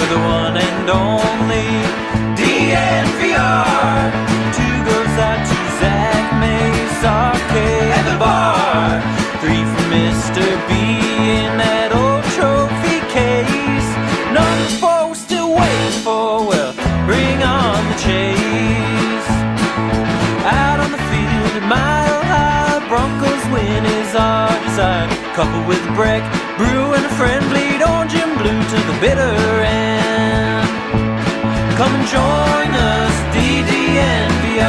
the one and only DNVR. Two goes out to Zach, Mace, RK, and the bar. Three for Mr. B in that old trophy case. Number four, we're still waiting for, well, bring on the chase. Out on the field at Mile High, Broncos win is our desire. Coupled with Breck, Brew, and a friend, bleed orange and blue to the bitter end. Come and join us, DNVR.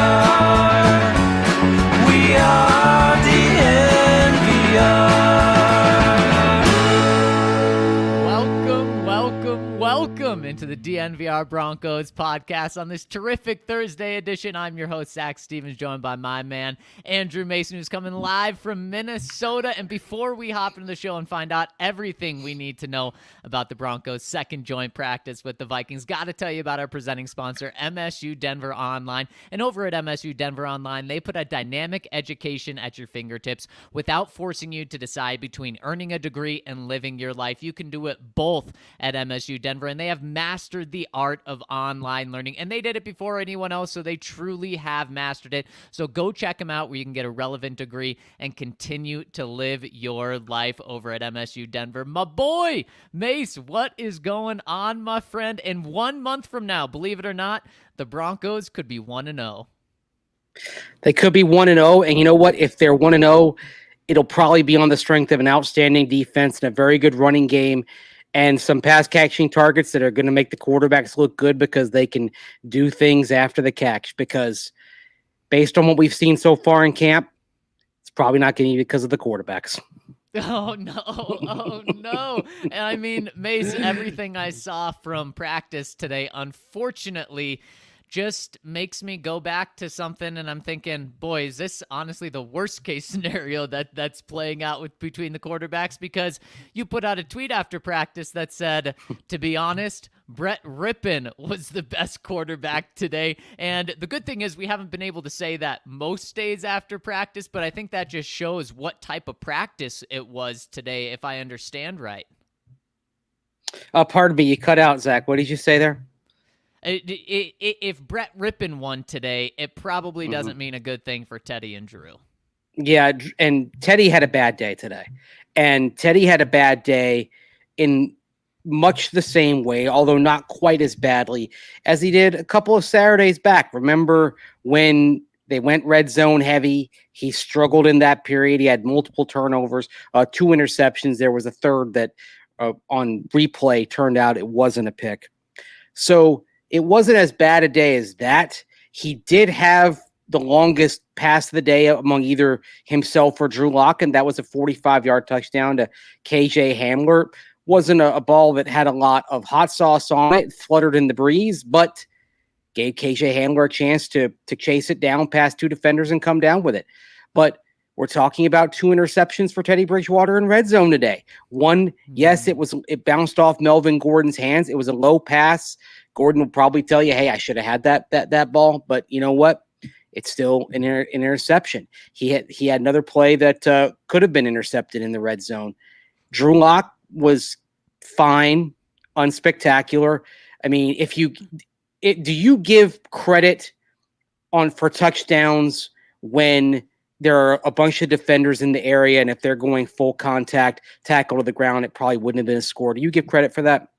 We are DNVR. Welcome into the DNVR Broncos podcast on this terrific Thursday edition. I'm your host, Zach Stevens, joined by my man, Andrew Mason, who's coming live from Minnesota. And before we hop into the show and find out everything we need to know about the Broncos' second joint practice with the Vikings, got to tell you about our presenting sponsor, MSU Denver Online. And over at MSU Denver Online, they put a dynamic education at your fingertips without forcing you to decide between earning a degree and living your life. You can do it both at MSU Denver, and they have mastered the art of online learning, and they did it before anyone else, so they truly have mastered it. So go check them out where you can get a relevant degree and continue to live your life over at MSU Denver. My boy, Mace, what is going on, my friend? And 1 month from now, believe it or not, the Broncos could be 1-0. They could be 1-0, and you know what? If they're 1-0, it'll probably be on the strength of an outstanding defense and a very good running game, and some pass catching targets that are going to make the quarterbacks look good because they can do things after the catch. Because based on what we've seen so far in camp, it's probably not going to be because of the quarterbacks. Oh, no. Oh, no. And I mean, Mace, everything I saw from practice today, unfortunately, just makes me go back to something, and I'm thinking, boy, is this honestly the worst case scenario that's playing out between the quarterbacks? Because you put out a tweet after practice that said, to be honest, Brett Rippon was the best quarterback today. And the good thing is we haven't been able to say that most days after practice, but I think that just shows what type of practice it was today, if I understand right. Pardon me, you cut out, Zach. What did you say there? If Brett Rippon won today, it probably doesn't mean a good thing for Teddy and Drew. Yeah, and Teddy had a bad day today. And Teddy had a bad day in much the same way, although not quite as badly as he did a couple of Saturdays back. Remember when they went red zone heavy? He struggled in that period. He had multiple turnovers, 2 interceptions. There was a third that on replay turned out it wasn't a pick. So it wasn't as bad a day as that. He did have the longest pass of the day among either himself or Drew Lock, and that was a 45-yard touchdown to KJ Hamler. Wasn't a ball that had a lot of hot sauce on it, fluttered in the breeze, but gave KJ Hamler a chance to chase it down past 2 defenders and come down with it. But we're talking about 2 interceptions for Teddy Bridgewater in red zone today. One, yes, it bounced off Melvin Gordon's hands. It was a low pass. Gordon will probably tell you, hey, I should have had that ball, but you know what? It's still an interception. He had another play that could have been intercepted in the red zone. Drew Lock was fine, unspectacular. I mean, do you give credit for touchdowns when there are a bunch of defenders in the area, and if they're going full contact, tackle to the ground, it probably wouldn't have been a score? Do you give credit for that?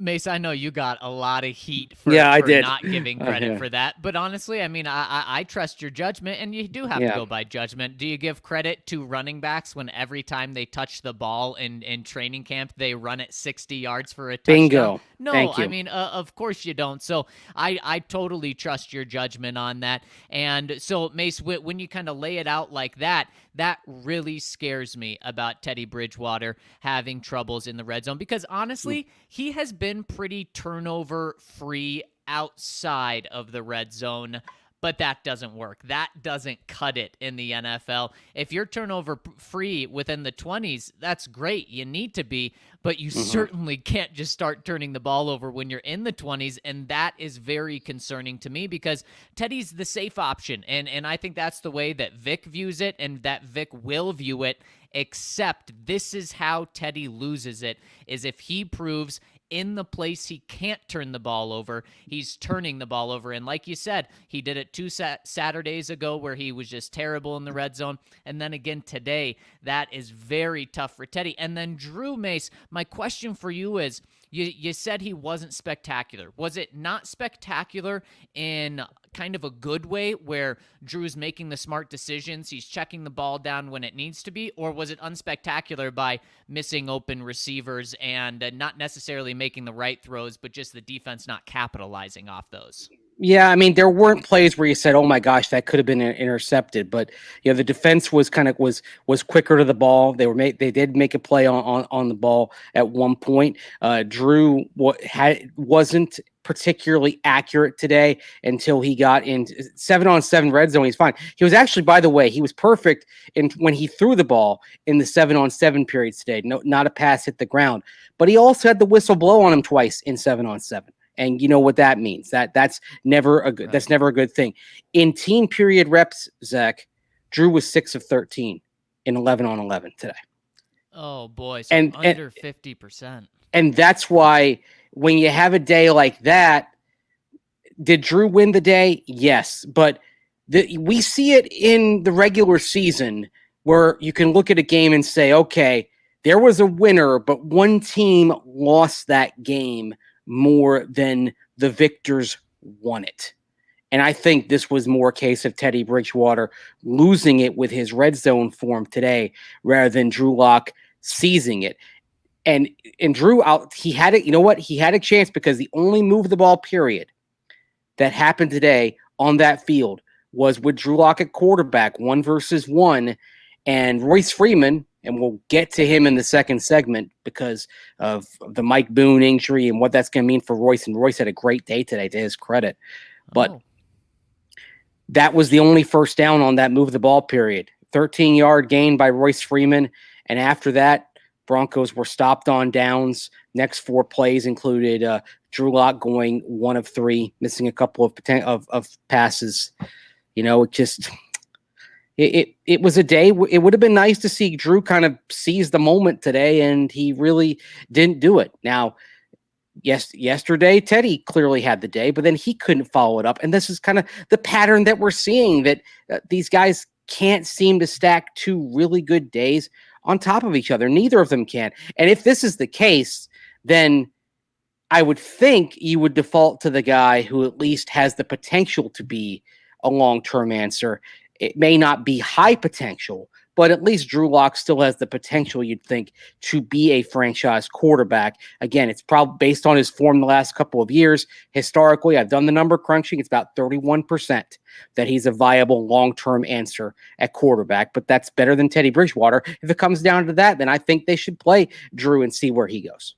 Mace, I know you got a lot of heat for not giving credit for that. But honestly, I mean, I trust your judgment, and you do have to go by judgment. Do you give credit to running backs when every time they touch the ball in training camp, they run it 60 yards for a touchdown? Bingo. No, Thank you. I mean, of course you don't. So I totally trust your judgment on that. And so, Mace, when you kind of lay it out like that, that really scares me about Teddy Bridgewater having troubles in the red zone, because honestly, he has been pretty turnover-free outside of the red zone. But that doesn't work. That doesn't cut it in the NFL. If you're turnover free within the 20s, that's great. You need to be, but you certainly can't just start turning the ball over when you're in the 20s, and that is very concerning to me because Teddy's the safe option, and I think that's the way that Vic views it and that Vic will view it, except this is how Teddy loses it, is if he proves in the place he can't turn the ball over, he's turning the ball over. And like you said, he did it 2 Saturdays ago where he was just terrible in the red zone. And then again today, that is very tough for Teddy. And then Drew Mace, my question for you is, you said he wasn't spectacular. Was it not spectacular in kind of a good way where Drew's making the smart decisions, he's checking the ball down when it needs to be, or was it unspectacular by missing open receivers and not necessarily making the right throws, but just the defense not capitalizing off those? Yeah, I mean, there weren't plays where you said, "Oh my gosh, that could have been intercepted," but the defense was was quicker to the ball. They did make a play on the ball at one point. Drew wasn't particularly accurate today until he got in 7-on-7 red zone. He's fine. He was actually, by the way, he was perfect when he threw the ball in the 7-on-7 periods today. No, not a pass hit the ground, but he also had the whistle blow on him twice in 7-on-7. And you know what that means. That's never a good. Right. That's never a good thing. In team period reps, Zach, Drew was 6 of 13 in 11-on-11 today. Oh boy, so under 50%. And that's why when you have a day like that, did Drew win the day? Yes, but we see it in the regular season where you can look at a game and say, okay, there was a winner, but one team lost that game more than the victors won it. And I think this was more a case of Teddy Bridgewater losing it with his red zone form today rather than Drew Lock seizing it. And Drew out, he had it. You know what? He had a chance because the only move the ball period that happened today on that field was with Drew Lock at quarterback, 1-versus-1, and Royce Freeman. And we'll get to him in the second segment because of the Mike Boone injury and what that's going to mean for Royce. And Royce had a great day today, to his credit. But that was the only first down on that move the ball period. 13-yard gain by Royce Freeman. And after that, Broncos were stopped on downs. Next 4 plays included Drew Lock going 1 of 3, missing a couple of passes. It was a day. It would have been nice to see Drew kind of seize the moment today, and he really didn't do it. Now, yesterday, Teddy clearly had the day, but then he couldn't follow it up. And this is kind of the pattern that we're seeing, that these guys can't seem to stack 2 really good days on top of each other. Neither of them can. And if this is the case, then I would think you would default to the guy who at least has the potential to be a long-term answer. It may not be high potential, but at least Drew Lock still has the potential, you'd think, to be a franchise quarterback. Again, it's probably based on his form the last couple of years. Historically, I've done the number crunching. It's about 31% that he's a viable long-term answer at quarterback, but that's better than Teddy Bridgewater. If it comes down to that, then I think they should play Drew and see where he goes.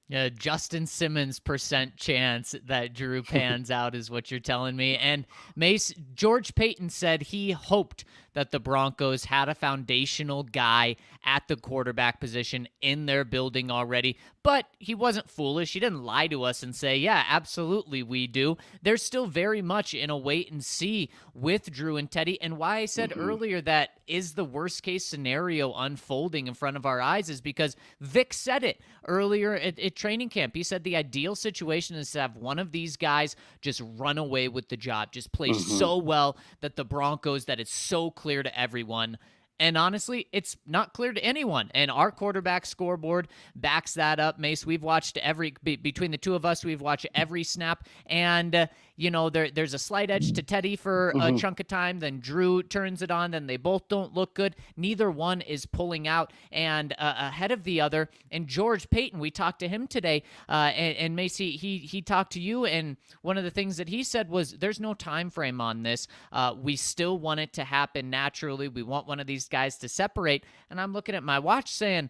Yeah, Justin Simmons % chance that Drew pans out is what you're telling me. And Mace, George Paton said he hoped that the Broncos had a foundational guy at the quarterback position in their building already, but he wasn't foolish. He didn't lie to us and say, yeah, absolutely we do. They're still very much in a wait and see with Drew and Teddy. And why I said earlier that is the worst case scenario unfolding in front of our eyes is because Vic said it earlier at training camp. He said the ideal situation is to have one of these guys just run away with the job, just play so well that the Broncos, that it's so clear to everyone. And honestly, it's not clear to anyone. And our quarterback scoreboard backs that up. Mace, we've watched between the two of us, we've watched every snap. And, there's a slight edge to Teddy for a chunk of time. Then Drew turns it on. Then they both don't look good. Neither one is pulling out and ahead of the other. And George Paton, we talked to him today. And Macy, he talked to you. And one of the things that he said was there's no time frame on this. We still want it to happen naturally. We want one of these guys to separate. And I'm looking at my watch saying,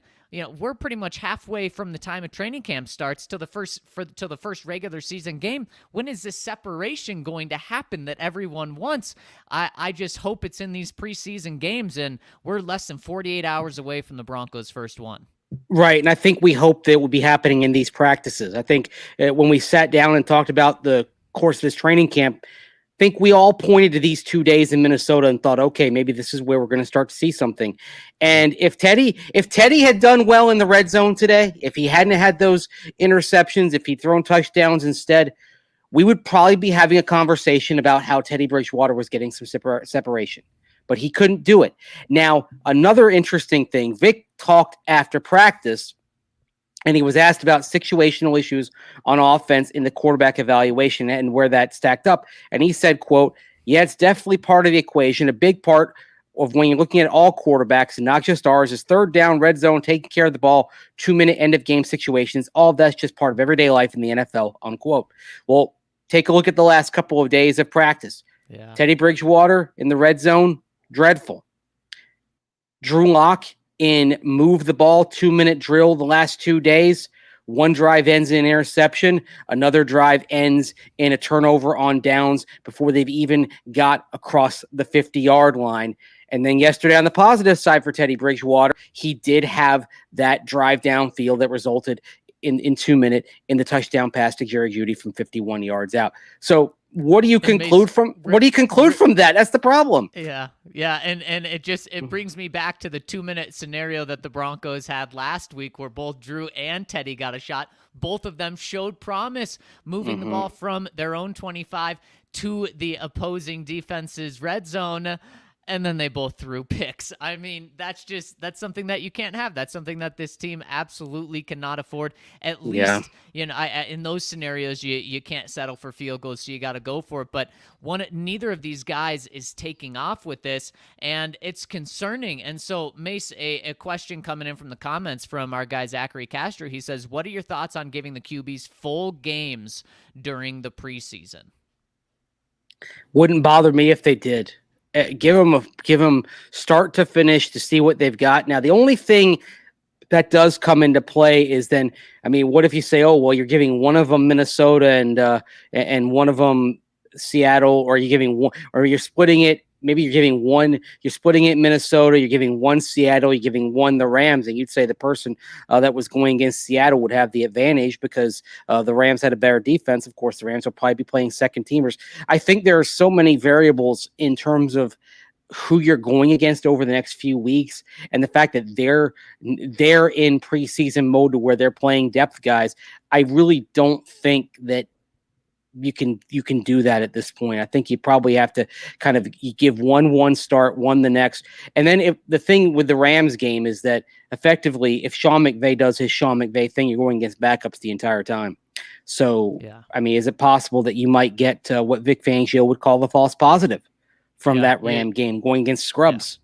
we're pretty much halfway from the time of training camp starts till the first regular season game. When is this separation going to happen that everyone wants? I just hope it's in these preseason games, and we're less than 48 hours away from the Broncos' first one. Right, and I think we hope that it will be happening in these practices. I think when we sat down and talked about the course of this training camp, think we all pointed to these 2 days in Minnesota and thought, okay, maybe this is where we're going to start to see something. And if Teddy had done well in the red zone today, if he hadn't had those interceptions, if he'd thrown touchdowns instead, we would probably be having a conversation about how Teddy Bridgewater was getting some separation. But he couldn't do it. Now, another interesting thing, Vic talked after practice, and he was asked about situational issues on offense in the quarterback evaluation and where that stacked up. And he said, quote, yeah, it's definitely part of the equation. A big part of when you're looking at all quarterbacks and not just ours is third down, red zone, taking care of the ball, 2-minute end of game situations. All of that's just part of everyday life in the NFL, unquote. Well, take a look at the last couple of days of practice. Yeah. Teddy Bridgewater in the red zone, dreadful. Drew Lock in move the ball 2-minute drill the last 2 days. One drive ends in an interception. Another drive ends in a turnover on downs before they've even got across the 50-yard line. And then yesterday on the positive side for Teddy Bridgewater, he did have that drive downfield that resulted in 2 minute in the touchdown pass to Jerry Jeudy from 51 yards out. So what do you conclude from that? That's the problem. Yeah. And it brings me back to the 2-minute scenario that the Broncos had last week where both Drew and Teddy got a shot. Both of them showed promise moving the ball from their own 25 to the opposing defense's red zone. And then they both threw picks. I mean, that's something that you can't have. That's something that this team absolutely cannot afford. At least, in those scenarios, you can't settle for field goals, so you got to go for it. But neither of these guys is taking off with this, and it's concerning. And so, Mace, a question coming in from the comments from our guy Zachary Castro. He says, "What are your thoughts on giving the QBs full games during the preseason?" Wouldn't bother me if they did. Give them start to finish to see what they've got. Now, the only thing that does come into play is then, I mean, what if you say, oh, well, you're giving one of them Minnesota and one of them Seattle, or you're giving one, or you're splitting it. Maybe you're giving one, you're splitting it Minnesota, you're giving one Seattle, you're giving one the Rams, and you'd say the person that was going against Seattle would have the advantage because the Rams had a better defense. Of course, the Rams will probably be playing second teamers. I think there are so many variables in terms of who you're going against over the next few weeks, and the fact that they're in preseason mode to where they're playing depth guys. I really don't think that you can do that at this point. I think you probably have to kind of give one start, one the next. And then if the thing with the Rams game is that effectively, if Sean McVay does his Sean McVay thing, you're going against backups the entire time. So, I mean, is it possible that you might get what Vic Fangio would call the false positive from that Ram game going against scrubs?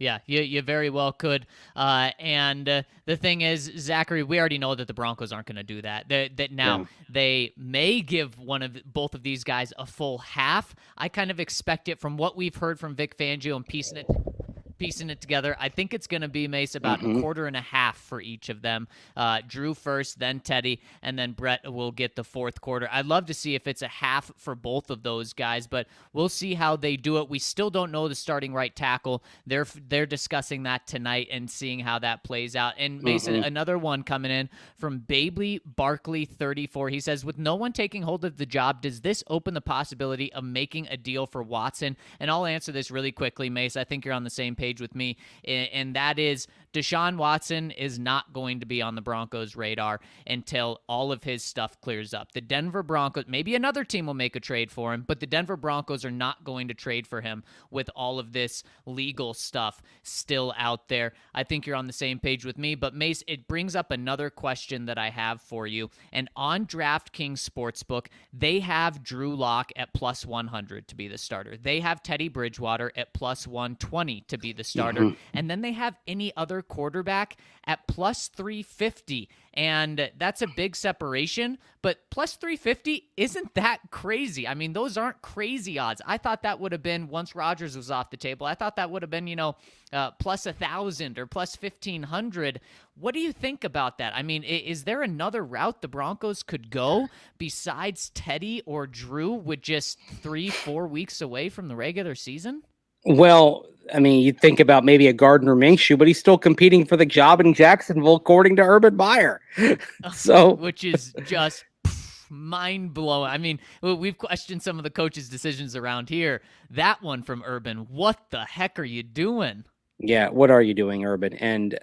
Yeah, you very well could. And the thing is, Zachary, we already know that the Broncos aren't going to do that. They may give both of these guys a full half. I kind of expect it from what we've heard from Vic Fangio and piecing it together. I think it's going to be, Mace, about a quarter and a half for each of them. Drew first, then Teddy, and then Brett will get the fourth quarter. I'd love to see if it's a half for both of those guys, but we'll see how they do it. We still don't know the starting right tackle. They're discussing that tonight and seeing how that plays out. And Mason, another one coming in from Babley Barkley 34. He says, with no one taking hold of the job, does this open the possibility of making a deal for Watson? And I'll answer this really quickly, Mace. I think you're on the same page with me, and that is Deshaun Watson is not going to be on the Broncos' radar until all of his stuff clears up. The Denver Broncos, maybe another team will make a trade for him, but the Denver Broncos are not going to trade for him with all of this legal stuff still out there. I think you're on the same page with me, but Mace, it brings up another question that I have for you. And on DraftKings Sportsbook, they have Drew Lock at plus 100 to be the starter. They have Teddy Bridgewater at plus 120 to be the starter. And then they have any other quarterback at plus 350. And that's a big separation, but plus 350 isn't that crazy. I mean, those aren't crazy odds. I thought that would have been, once Rodgers was off the table, I thought that would have been, plus 1,000 or plus 1,500. What do you think about that? I mean, is there another route the Broncos could go besides Teddy or Drew with just 3-4 weeks away from the regular season? Well, I mean, you think about maybe a Gardner Minshew, but he's still competing for the job in Jacksonville, according to Urban Meyer. So, which is just mind blowing. I mean, we've questioned some of the coaches' decisions around here. That one from Urban, what the heck are you doing? Yeah, what are you doing, Urban? And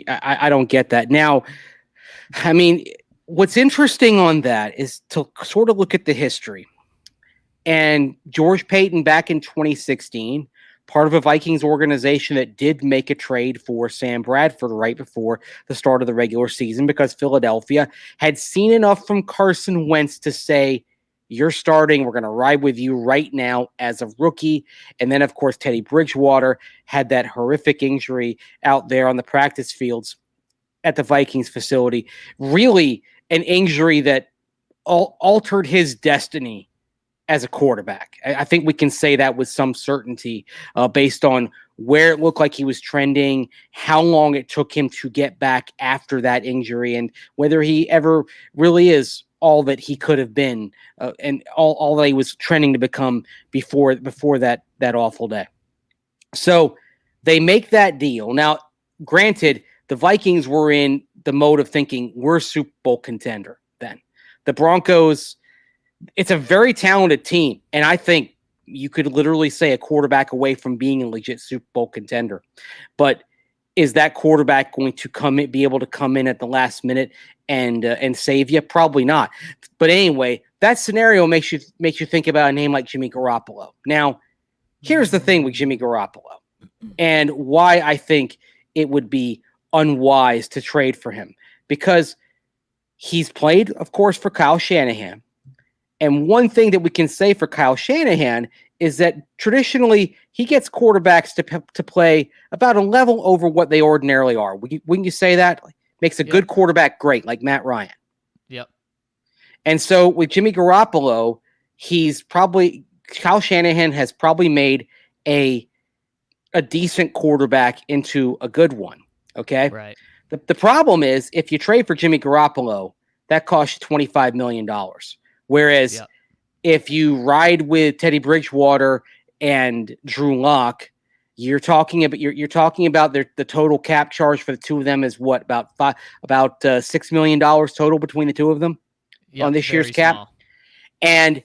I don't get that. Now, I mean, what's interesting on that is to sort of look at the history. And George Payton back in 2016, part of a Vikings organization that did make a trade for Sam Bradford right before the start of the regular season because Philadelphia had seen enough from Carson Wentz to say, you're starting. We're going to ride with you right now as a rookie. And then, of course, Teddy Bridgewater had that horrific injury out there on the practice fields at the Vikings facility. Really an injury that altered his destiny as a quarterback. I think we can say that with some certainty based on where it looked like he was trending, how long it took him to get back after that injury, and whether he ever really is all that he could have been and all that he was trending to become before that awful day. So they make that deal. Now, granted, the Vikings were in the mode of thinking we're a Super Bowl contender then. The Broncos, it's a very talented team, and I think you could literally say a quarterback away from being a legit Super Bowl contender. But is that quarterback going to be able to come in at the last minute and save you? Probably not. But anyway, that scenario makes you think about a name like Jimmy Garoppolo. Now, here's the thing with Jimmy Garoppolo and why I think it would be unwise to trade for him, because he's played, of course, for Kyle Shanahan. And one thing that we can say for Kyle Shanahan is that traditionally he gets quarterbacks to play about a level over what they ordinarily are. Wouldn't you say that? Makes a good quarterback great, like Matt Ryan. Yep. And so with Jimmy Garoppolo, Kyle Shanahan has probably made a decent quarterback into a good one. Okay? Right. The problem is if you trade for Jimmy Garoppolo, that costs you $25 million. Whereas if you ride with Teddy Bridgewater and Drew Lock, you're talking about the total cap charge for the two of them is what, about $6 million total between the two of them on this year's cap. Small. And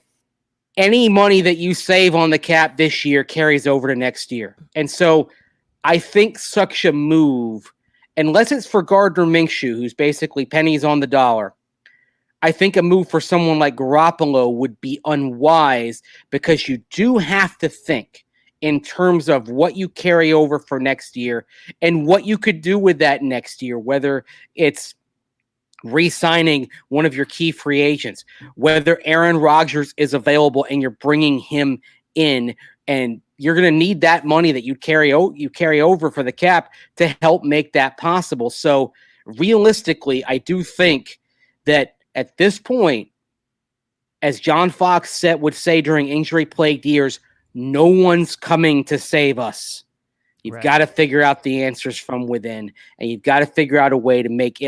any money that you save on the cap this year carries over to next year. And so I think such a move, unless it's for Gardner Minshew, who's basically pennies on the dollar, I think a move for someone like Garoppolo would be unwise, because you do have to think in terms of what you carry over for next year and what you could do with that next year, whether it's re-signing one of your key free agents, whether Aaron Rodgers is available and you're bringing him in, and you're going to need that money that you carry over for the cap to help make that possible. So realistically, I do think that at this point, as John Fox would say during injury-plagued years, no one's coming to save us. You've got to figure out the answers from within, and you've got to figure out a way to make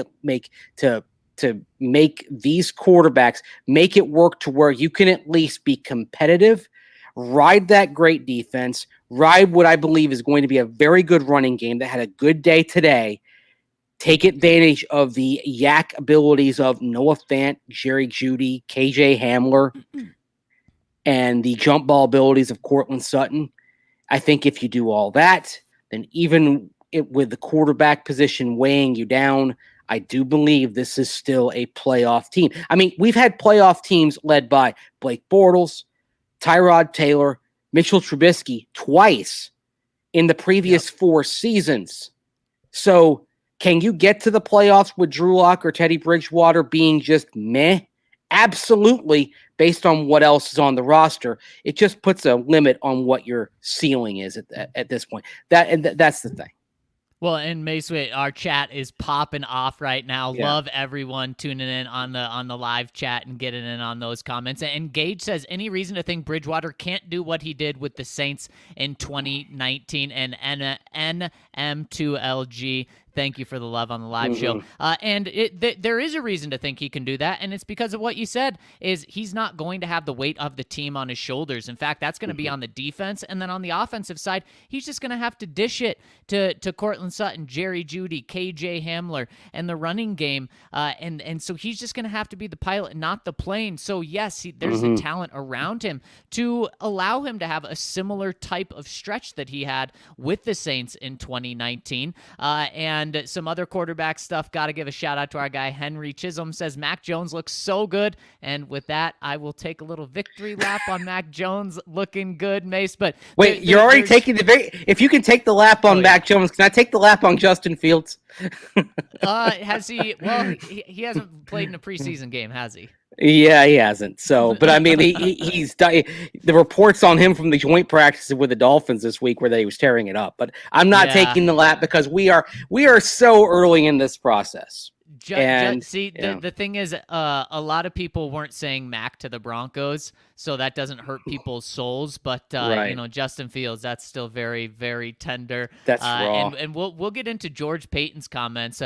these quarterbacks make it work to where you can at least be competitive, ride that great defense, ride what I believe is going to be a very good running game that had a good day today. Take advantage of the yak abilities of Noah Fant, Jerry Jeudy, KJ Hamler, and the jump ball abilities of Cortland Sutton. I think if you do all that, then even with the quarterback position weighing you down, I do believe this is still a playoff team. I mean, we've had playoff teams led by Blake Bortles, Tyrod Taylor, Mitchell Trubisky twice in the previous 4 seasons. So can you get to the playoffs with Drew Lock or Teddy Bridgewater being just meh? Absolutely, based on what else is on the roster. It just puts a limit on what your ceiling is at this point. That's the thing. Well, and Mace, our chat is popping off right now. Yeah. Love everyone tuning in on the live chat and getting in on those comments. And Gage says, any reason to think Bridgewater can't do what he did with the Saints in 2019? And NM2LG, Thank you for the love on the live show. And there is a reason to think he can do that, and it's because of what you said, is he's not going to have the weight of the team on his shoulders. In fact, that's going to be on the defense, and then on the offensive side, he's just going to have to dish it to Cortland Sutton, Jerry Jeudy, KJ Hamler, and the running game, and so he's just going to have to be the pilot, not the plane. So yes, there's the talent around him to allow him to have a similar type of stretch that he had with the Saints in 2019, and some other quarterback stuff. Got to give a shout out to our guy Henry Chisholm. Says Mac Jones looks so good, and with that, I will take a little victory lap on Mac Jones looking good, Mace. But wait, you're already taking if you can take the lap on Mac Jones, can I take the lap on Justin Fields? Has he? Well, he hasn't played in a preseason game, has he? Yeah, he hasn't. So, but I mean, he's the reports on him from the joint practices with the Dolphins this week where he was tearing it up. But I'm not taking the lap because we are so early in this process. The thing is, a lot of people weren't saying Mac to the Broncos, so that doesn't hurt people's souls. But Justin Fields, that's still very, very tender. That's raw. And we'll get into George Payton's comments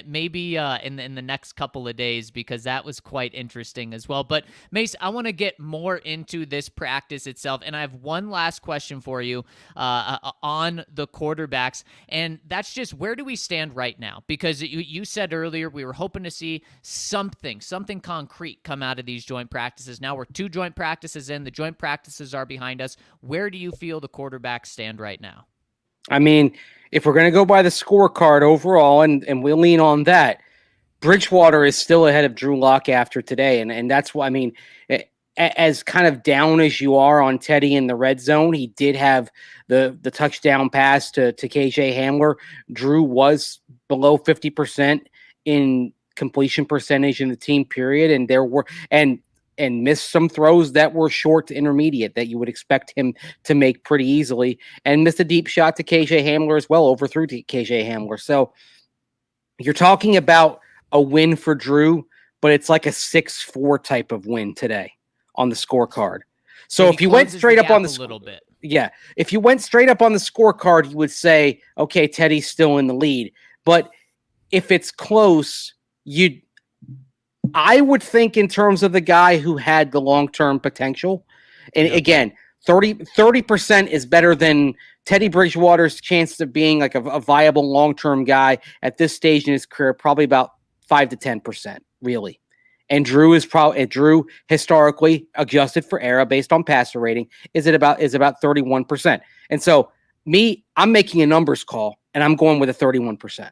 maybe in the next couple of days, because that was quite interesting as well. But Mace, I want to get more into this practice itself, and I have one last question for you on the quarterbacks, and that's just, where do we stand right now? Because you said earlier we were hoping to see something concrete come out of these joint practices. Now we're 2 joint practices in. The joint practices are behind us. Where do you feel the quarterbacks stand right now? I mean, if we're going to go by the scorecard overall, and we'll lean on that, Bridgewater is still ahead of Drew Lock after today. And that's why, I mean, as kind of down as you are on Teddy in the red zone, he did have the touchdown pass to KJ Hamler. Drew was below 50% in completion percentage in the team period, and there were and missed some throws that were short to intermediate that you would expect him to make pretty easily, and missed a deep shot to KJ Hamler as well, overthrew to KJ Hamler. So you're talking about a win for Drew, but it's like a 6-4 type of win today on the scorecard. So if you went straight up on the little bit, if you went straight up on the scorecard, you would say, okay, Teddy's still in the lead. But if it's close, I would think in terms of the guy who had the long-term potential. And again, 30% is better than Teddy Bridgewater's chances of being like a viable long-term guy at this stage in his career, probably about 5 to 10%, really. And Drew historically adjusted for era based on passer rating is about 31%. And so I'm making a numbers call, and I'm going with a 31%.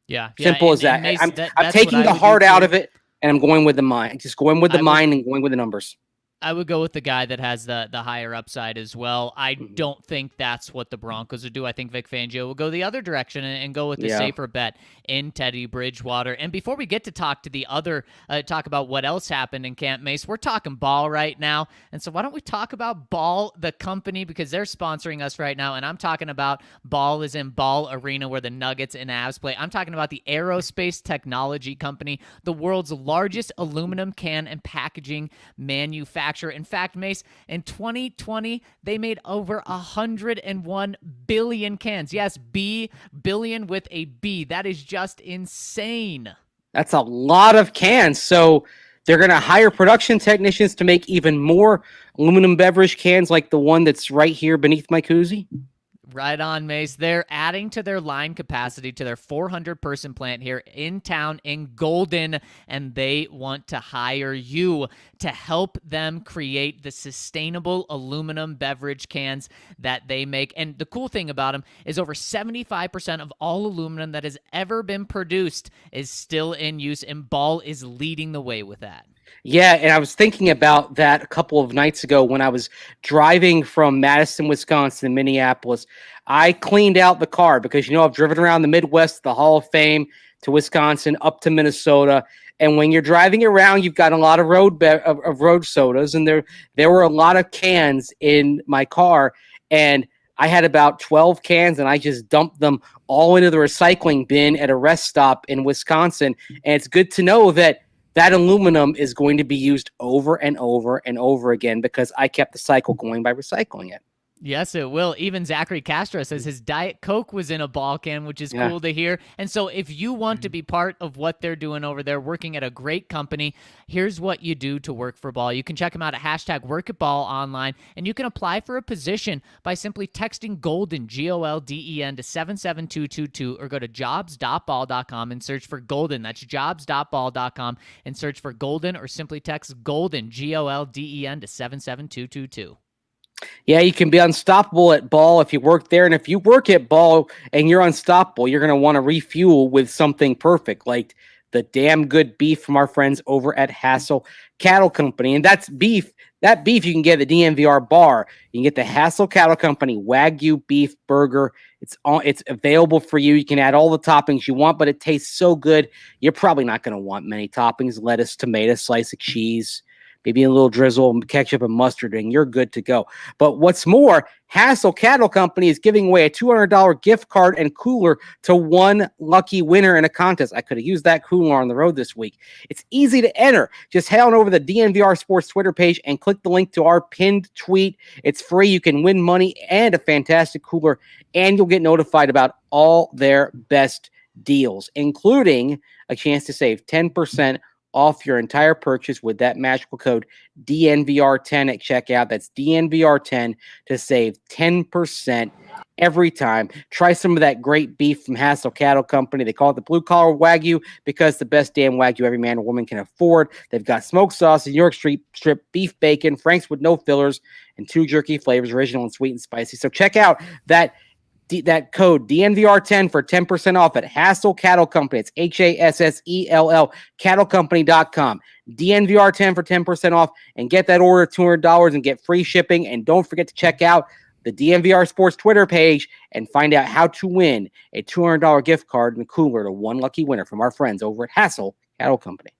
Yeah. Simple as that. Mace, I'm taking the heart out of it, and I'm going with the mind. Just going with the mind and going with the numbers. I would go with the guy that has the higher upside as well. I don't think that's what the Broncos would do. I think Vic Fangio will go the other direction and go with the safer bet in Teddy Bridgewater. And before we get to talk about what else happened in Camp Mace, we're talking Ball right now. And so why don't we talk about Ball, the company, because they're sponsoring us right now. And I'm talking about Ball is in Ball Arena where the Nuggets and Avs play. I'm talking about the Aerospace Technology Company, the world's largest aluminum can and packaging manufacturer. In fact, Mace, in 2020, they made over 101 billion cans. Yes, billion with a B. That is just insane. That's a lot of cans. So they're going to hire production technicians to make even more aluminum beverage cans like the one that's right here beneath my koozie. Right on, Mace. They're adding to their line capacity to their 400-person plant here in town in Golden, and they want to hire you to help them create the sustainable aluminum beverage cans that they make. And the cool thing about them is over 75% of all aluminum that has ever been produced is still in use, and Ball is leading the way with that. Yeah, and I was thinking about that a couple of nights ago when I was driving from Madison, Wisconsin to Minneapolis. I cleaned out the car because, I've driven around the Midwest, the Hall of Fame, to Wisconsin, up to Minnesota. And when you're driving around, you've got a lot of road sodas, and there were a lot of cans in my car. And I had about 12 cans, and I just dumped them all into the recycling bin at a rest stop in Wisconsin. And it's good to know that aluminum is going to be used over and over and over again because I kept the cycle going by recycling it. Yes, it will. Even Zachary Castro says his Diet Coke was in a ball can, which is cool to hear. And so if you want to be part of what they're doing over there, working at a great company, here's what you do to work for Ball. You can check them out at #WorkAtBall online, and you can apply for a position by simply texting GOLDEN, GOLDEN, to 77222, or go to jobs.ball.com and search for Golden. That's jobs.ball.com and search for Golden, or simply text GOLDEN, GOLDEN, to 77222. Yeah, you can be unstoppable at Ball if you work there. And if you work at Ball and you're unstoppable, you're going to want to refuel with something perfect, like the damn good beef from our friends over at Hassel Cattle Company. And that's beef. That beef you can get at the DNVR bar. You can get the Hassel Cattle Company Wagyu beef burger. It's available for you. You can add all the toppings you want, but it tastes so good. You're probably not going to want many toppings: lettuce, tomato, slice of cheese, maybe a little drizzle, ketchup, and mustard, and you're good to go. But what's more, Hassel Cattle Company is giving away a $200 gift card and cooler to one lucky winner in a contest. I could have used that cooler on the road this week. It's easy to enter. Just head on over to the DNVR Sports Twitter page and click the link to our pinned tweet. It's free. You can win money and a fantastic cooler, and you'll get notified about all their best deals, including a chance to save 10% off your entire purchase with that magical code DNVR10 at checkout. That's DNVR10 to save 10% every time. Try some of that great beef from Hassel Cattle Company. They call it the blue collar Wagyu because the best damn Wagyu every man or woman can afford. They've got smoked sausage, New York strip, beef bacon, Frank's with no fillers, and 2 jerky flavors, original and sweet and spicy. So check out that code DNVR10 for 10% off at Hassel Cattle Company. It's HASSELL cattlecompany.com. DNVR10 for 10% off, and get that order $200 and get free shipping. And don't forget to check out the DNVR Sports Twitter page and find out how to win a $200 gift card and cooler to one lucky winner from our friends over at Hassel Cattle Company.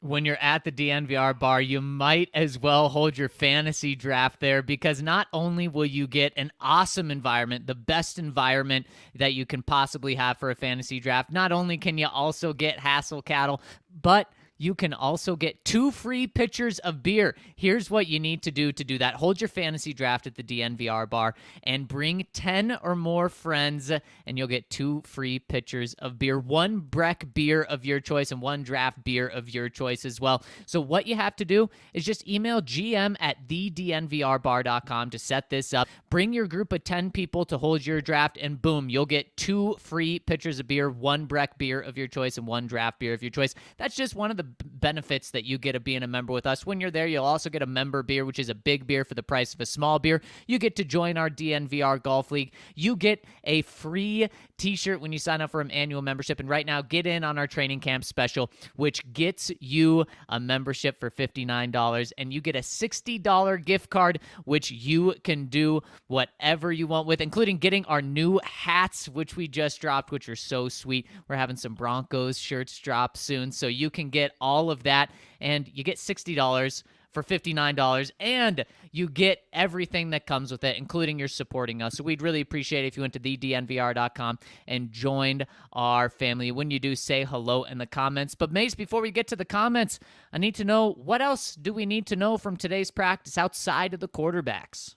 When you're at the DNVR bar, you might as well hold your fantasy draft there, because not only will you get an awesome environment, the best environment that you can possibly have for a fantasy draft, not only can you also get Hassel Cattle, but you can also get 2 free pitchers of beer. Here's what you need to do that. Hold your fantasy draft at the DNVR bar and bring 10 or more friends, and you'll get 2 free pitchers of beer, 1 Breck beer of your choice and 1 draft beer of your choice as well. So what you have to do is just email gm@thednvrbar.com to set this up. Bring your group of 10 people to hold your draft, and boom, you'll get 2 free pitchers of beer, 1 Breck beer of your choice and 1 draft beer of your choice. That's just one of the benefits that you get of being a member with us. When you're there, you'll also get a member beer, which is a big beer for the price of a small beer. You get to join our DNVR Golf League. You get a free t-shirt when you sign up for an annual membership. And right now, get in on our training camp special, which gets you a membership for $59, and you get a $60 gift card, which you can do whatever you want with, including getting our new hats, which we just dropped, which are so sweet. We're having some Broncos shirts drop soon, so you can get all of that, and you get $60 for $59, and you get everything that comes with it, including your supporting us. So we'd really appreciate it if you went to thednvr.com and joined our family. When you do, say hello in the comments. But Mace, before we get to the comments, I need to know, what else do we need to know from today's practice outside of the quarterbacks?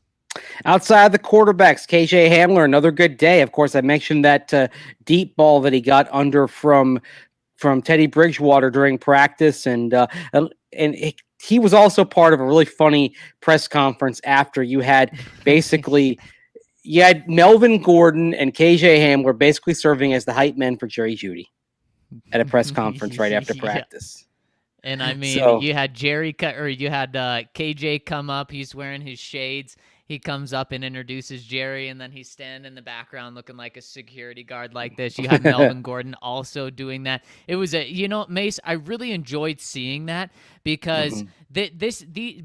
Outside of the quarterbacks, KJ Hamler, another good day. Of course, I mentioned that deep ball that he got under from Teddy Bridgewater during practice, and he was also part of a really funny press conference after. You had Melvin Gordon and KJ Hamler basically serving as the hype men for Jerry Jeudy at a press conference right after practice. And I mean, you had KJ come up. He's wearing his shades. He comes up and introduces Jerry, and then he's standing in the background looking like a security guard like this. You have Melvin Gordon also doing that. It was Mace, I really enjoyed seeing that, because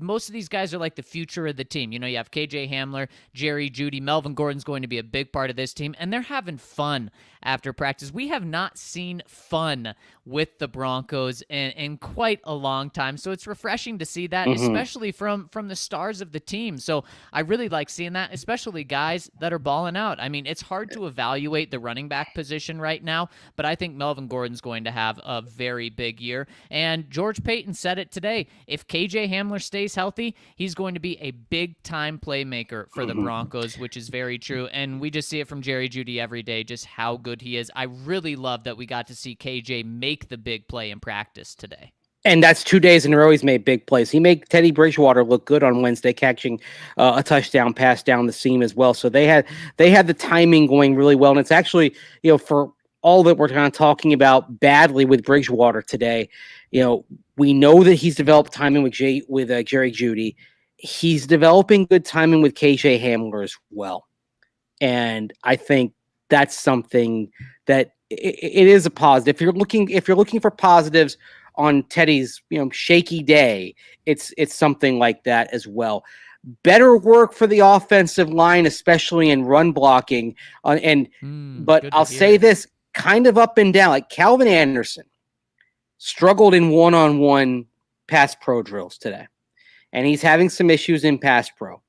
most of these guys are like the future of the team. You have KJ Hamler, Jerry Jeudy, Melvin Gordon's going to be a big part of this team, and they're having fun after practice. We have not seen fun with the Broncos in quite a long time, so it's refreshing to see that, especially from the stars of the team. So I really like seeing that, especially guys that are balling out. I mean, it's hard to evaluate the running back position right now, but I think Melvin Gordon's going to have a very big year. And George Payton said it today. If KJ Hamler stays healthy, he's going to be a big-time playmaker for the Broncos, which is very true. And we just see it from Jerry Jeudy every day, just how good he is. I really love that we got to see KJ make the big play in practice today. And that's 2 days in a row he's made big plays. He made Teddy Bridgewater look good on Wednesday, catching a touchdown pass down the seam as well. So they had the timing going really well. And it's actually, for all that we're kind of talking about badly with Bridgewater today, we know that he's developed timing with Jerry Jeudy. He's developing good timing with KJ Hamler as well. And I think that's something that it is a positive. If you're looking for positives on Teddy's, shaky day, it's something like that as well. Better work for the offensive line, especially in run blocking. But I'll say this, kind of up and down. Like Calvin Anderson struggled in one-on-one pass pro drills today, and he's having some issues in pass pro.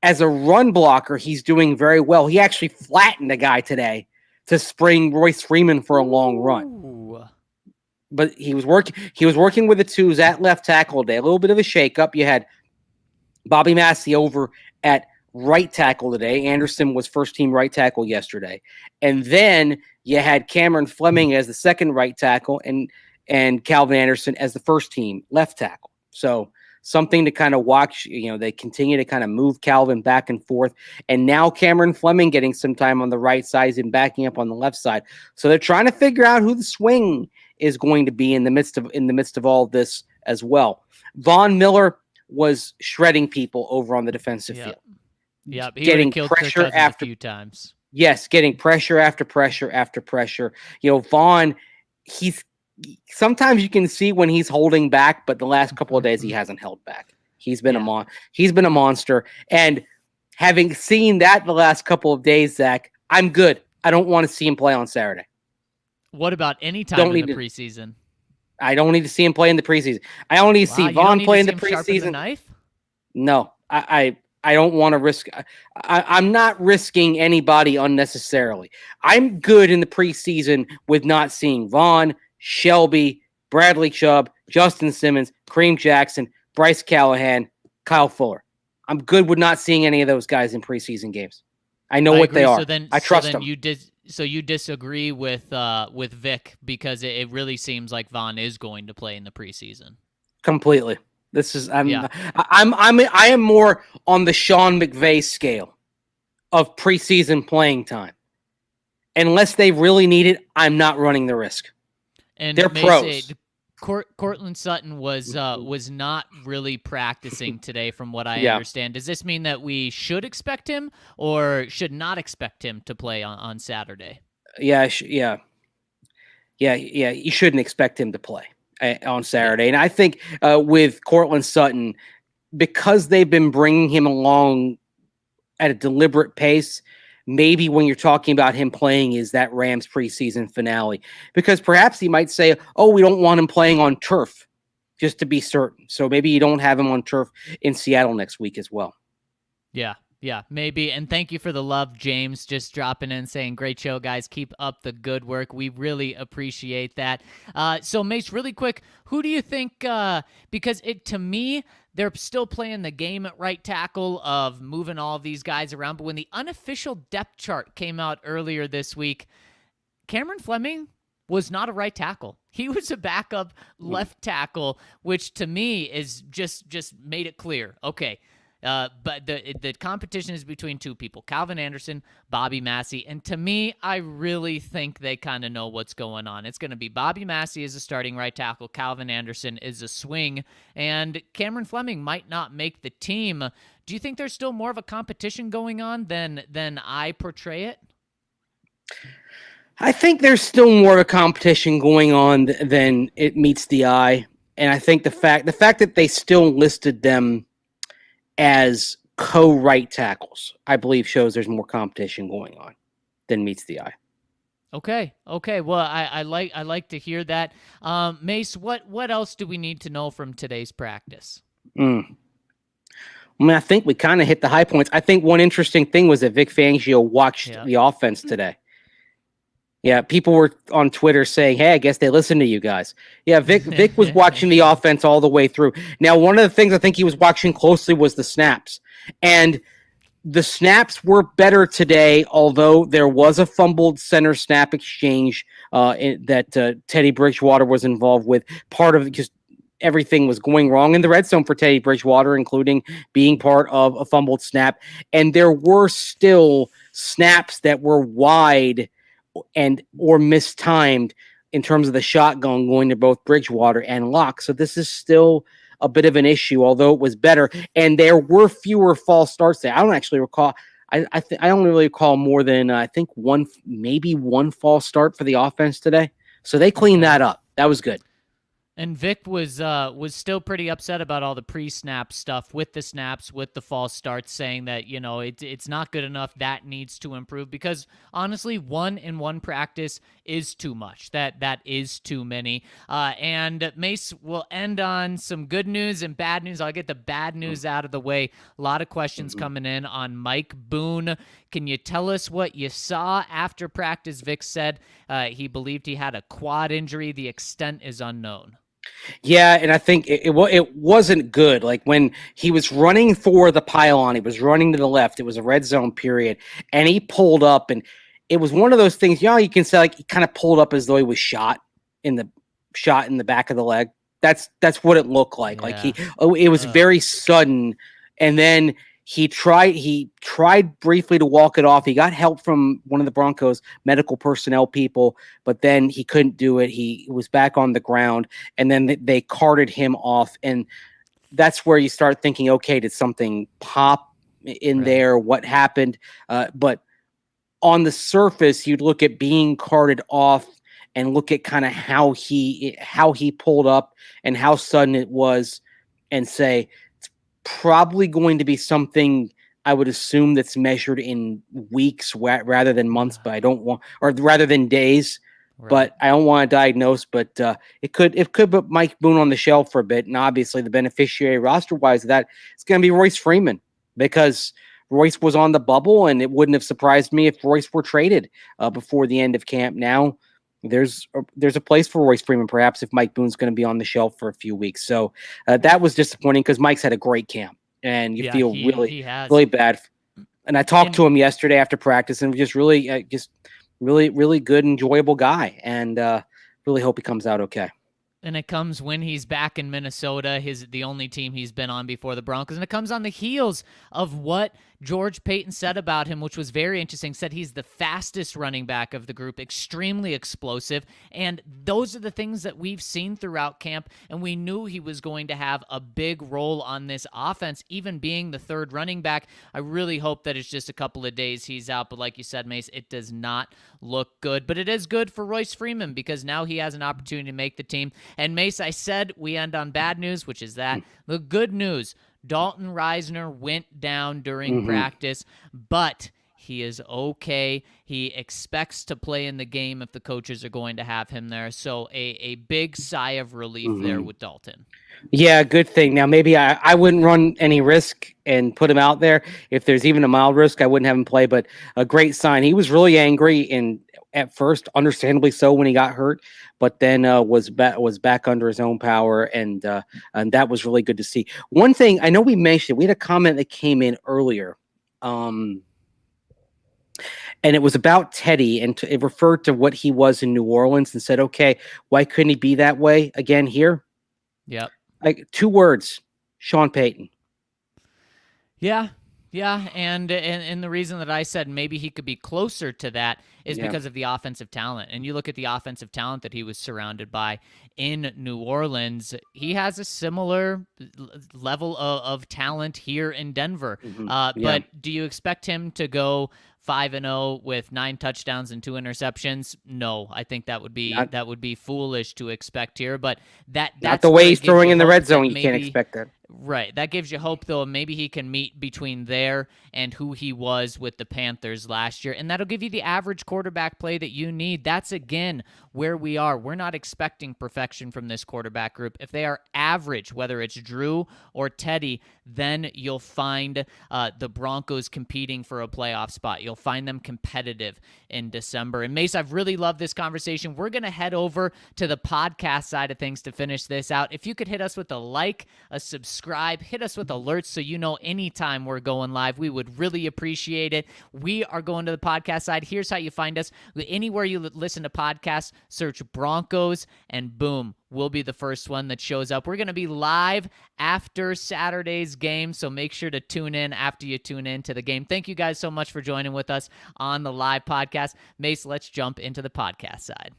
As a run blocker, he's doing very well. He actually flattened a guy today to spring Royce Freeman for a long run. Ooh. But he was working with the twos at left tackle today. A little bit of a shakeup. You had Bobby Massey over at right tackle today. Anderson was first team right tackle yesterday. And then you had Cameron Fleming as the second right tackle and Calvin Anderson as the first team left tackle. So something to kind of watch. They continue to kind of move Calvin back and forth. And now Cameron Fleming getting some time on the right side and backing up on the left side. So they're trying to figure out who the swing is going to be in the midst of all this as well. Von Miller was shredding people over on the defensive field. Yep, getting pressure after a few times. Yes, getting pressure after pressure after pressure. Vaughn, sometimes you can see when he's holding back, but the last couple of days he hasn't held back. He's been a monster. And having seen that the last couple of days, Zach, I'm good. I don't want to see him play on Saturday. What about any time in the preseason? I don't need to see him play in the preseason. I only need to see Vaughn play in the preseason. Knife? No, I don't want to risk. I'm not risking anybody unnecessarily. I'm good in the preseason with not seeing Vaughn, Shelby, Bradley Chubb, Justin Simmons, Kareem Jackson, Bryce Callahan, Kyle Fuller. I'm good with not seeing any of those guys in preseason games. I know what they are. I trust them. You disagree with Vic because it really seems like Vaughn is going to play in the preseason. Completely. I am more on the Sean McVay scale of preseason playing time. Unless they really need it, I'm not running the risk. And they're pros. Cortland Sutton was not really practicing today, from what I understand. Does this mean that we should expect him or should not expect him to play on Saturday? Yeah. You shouldn't expect him to play on Saturday. And I think with Cortland Sutton, because they've been bringing him along at a deliberate pace, maybe when you're talking about him playing is that Rams preseason finale, because perhaps he might say, oh, we don't want him playing on turf just to be certain. So maybe you don't have him on turf in Seattle next week as well. Yeah, maybe. And thank you for the love, James, just dropping in saying, great show, guys. Keep up the good work. We really appreciate that. So, Mace, really quick, who do you think, because to me, they're still playing the game at right tackle of moving all of these guys around. But when the unofficial depth chart came out earlier this week, Cameron Fleming was not a right tackle. He was a backup left tackle, which to me is just made it clear. Okay. But the competition is between two people, Calvin Anderson, Bobby Massey. And to me, I really think they kind of know what's going on. It's going to be Bobby Massey as a starting right tackle. Calvin Anderson is a swing. And Cameron Fleming might not make the team. Do you think there's still more of a competition going on than I portray it? I think there's still more of a competition going on than it meets the eye. And I think the fact that they still listed them as co-right tackles, I believe shows there's more competition going on than meets the eye. Okay. Well, I like to hear that. Mace, what else do we need to know from today's practice? Mm. I mean, I think we kind of hit the high points. I think one interesting thing was that Vic Fangio watched Yeah. the offense today. Yeah, people were on Twitter saying, "Hey, I guess they listen to you guys." Yeah, Vic was watching the offense all the way through. Now, one of the things I think he was watching closely was the snaps, and the snaps were better today. Although there was a fumbled center snap exchange that Teddy Bridgewater was involved with. Part of just everything was going wrong in the red zone for Teddy Bridgewater, including being part of a fumbled snap, and there were still snaps that were wide and or mistimed in terms of the shotgun going to both Bridgewater and Locke. So this is still a bit of an issue, although it was better. And there were fewer false starts there. I don't actually recall. I only really recall more than I think maybe one false start for the offense today. So they cleaned that up. That was good. And Vic was still pretty upset about all the pre-snap stuff with the snaps, with the false starts, saying that it's not good enough. That needs to improve because honestly, 1 in 1 practice is too much. That is too many. And Mace will end on some good news and bad news. I'll get the bad news out of the way. A lot of questions coming in on Mike Boone. Can you tell us what you saw after practice? Vic said he believed he had a quad injury. The extent is unknown. Yeah, and I think it wasn't good. Like when he was running for the pylon, he was running to the left. It was a red zone period, and he pulled up, and it was one of those things. You can say like he kind of pulled up as though he was shot in the back of the leg. That's what it looked like. Yeah. Like it was very sudden, and then he tried briefly to walk it off. He got help from one of the Broncos medical personnel people, but then he couldn't do it. He was back on the ground, and then they carted him off. And that's where you start thinking, okay, did something pop in there? What happened? But on the surface, you'd look at being carted off and look at kind of how he pulled up and how sudden it was, and say, probably going to be something I would assume that's measured in weeks rather than months, but I don't want, or rather than days, but I don't want to diagnose, but it could put Mike Boone on the shelf for a bit. And obviously the beneficiary roster wise of that is going to be Royce Freeman, because Royce was on the bubble, and it wouldn't have surprised me if Royce were traded before the end of camp. Now there's a place for Royce Freeman, perhaps, if Mike Boone's going to be on the shelf for a few weeks. So that was disappointing because Mike's had a great camp, and you feel really bad. And I talked to him yesterday after practice, and just really good, enjoyable guy, and really hope he comes out okay. And it comes when he's back in Minnesota, the only team he's been on before the Broncos. And it comes on the heels of what George Paton said about him, which was very interesting. Said he's the fastest running back of the group, extremely explosive. And those are the things that we've seen throughout camp. And we knew he was going to have a big role on this offense, even being the third running back. I really hope that it's just a couple of days he's out. But like you said, Mace, it does not look good. But it is good for Royce Freeman because now he has an opportunity to make the team. And Mace, I said we end on bad news, which is that. The good news, Dalton Reisner went down during practice, but he is okay. He expects to play in the game if the coaches are going to have him there. So a big sigh of relief there with Dalton. Yeah, good thing. Now, maybe I wouldn't run any risk and put him out there. If there's even a mild risk, I wouldn't have him play, but a great sign. He was really angry, and at first, understandably so, when he got hurt, but then was back under his own power, and that was really good to see. One thing, I know we mentioned, we had a comment that came in earlier, and it was about Teddy, and it referred to what he was in New Orleans, and said, okay, why couldn't he be that way again here? Yep. Like 2 words, Sean Payton. Yeah, and the reason that I said maybe he could be closer to that is because of the offensive talent. And you look at the offensive talent that he was surrounded by in New Orleans, he has a similar level of talent here in Denver. But do you expect him to go 5-0 with 9 touchdowns and 2 interceptions? No, I think that would be foolish to expect here. But that's not the way he's throwing in the red zone. You maybe, can't expect that. Right. That gives you hope, though. Maybe he can meet between there and who he was with the Panthers last year. And that'll give you the average quarterback play that you need. That's, again, where we are. We're not expecting perfection from this quarterback group. If they are average, whether it's Drew or Teddy, then you'll find the Broncos competing for a playoff spot. You'll find them competitive in December. And Mace, I've really loved this conversation. We're going to head over to the podcast side of things to finish this out. If you could hit us with a like, a subscribe, hit us with alerts so you know anytime we're going live, we would really appreciate it. We are going to the podcast side. Here's how you find us. Anywhere you listen to podcasts, search Broncos, and boom, we'll be the first one that shows up. We're going to be live after Saturday's game, so make sure to tune in after you tune in to the game. Thank you guys so much for joining with us on the live podcast. Mace, let's jump into the podcast side.